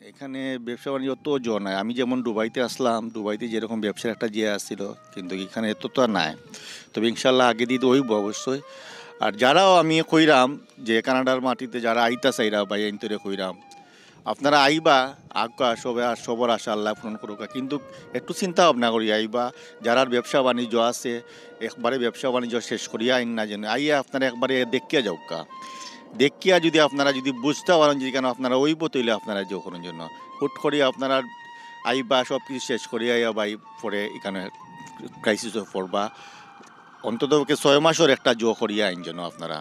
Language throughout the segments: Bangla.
এখানে ব্যবসা বাণিজ্য তো নাই। আমি যেমন দুবাইতে আসলাম, দুবাইতে যেরকম ব্যবসার একটা আসছিল, কিন্তু এখানে এত তো আর নাই। তবে ইনশাল্লাহ আগে দিয়ে হইব অবশ্যই। আর যারাও আমি কইরাম যে কানাডার মাটিতে যারা আইতা চাইরা বা এন্তরে কইরাম, আপনারা আইবা, আঁকা সবে আর সবর আশা আল্লাহ পূরণ করুক, কিন্তু একটু চিন্তা ভাবনা করি আইবা। যারা ব্যবসা বাণিজ্য আছে একবারে ব্যবসা বাণিজ্য শেষ করিয়া আইন না, যেন আইয়া আপনারা একবারে দেখিয়া যাওকা। দেখিয়া যদি আপনারা যদি বুঝতে পারেন যে কেন আপনারা ওইব, তৈলে আপনারা যে করার জন্য হুট করিয়া আপনারা আইবা সব কিছু শেষ করিয়া আইয়া বাই পরে এখানে ক্রাইসিসে পড়বা। অন্তত 6 মাসের একটা জো করিয়া আইন জন্য আপনারা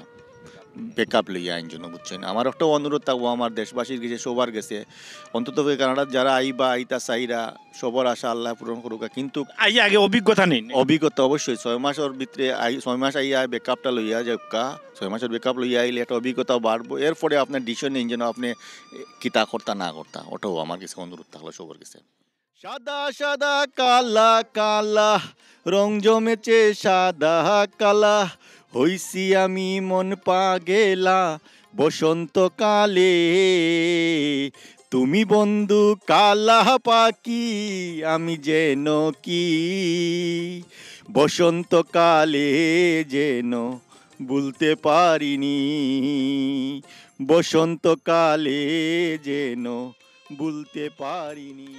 ব্যাকআপ লইয়া আইন জন্য, বুঝছেন। আমার একটা অনুরোধ থাকবো আমার দেশবাসীর কাছে, সবার গেছে, অন্তত কানাডার যারা আইবা আইতা চাইরা সবার আশা আল্লাহ পূরণ করুক। কিন্তু আগে অভিজ্ঞতা নেই। অভিজ্ঞতা অবশ্যই 6 মাসের ভিতরে 6 মাস আইয়া ব্যাকআপটা লইয়া যাকা, 6 মাসের ব্যাকআপ লইয়া আইলে একটা অভিজ্ঞতা বাড়বো। এরপরে আপনার ডিসিশন নিন যেন আপনি কিতা করতা না করতা। ওটাও আমার কাছে অনুরোধ থাকলো সবার কাছে। সাদা সাদা কালা কালা রং জমেছে সাদা কালা, হইছি আমি মন পাগেলা বসন্তকালে। তুমি বন্ধু কালা পাখি, আমি যেন কি বসন্তকালে যেন ভুলতে পারিনি, বসন্তকালে যেন ভুলতে পারিনি।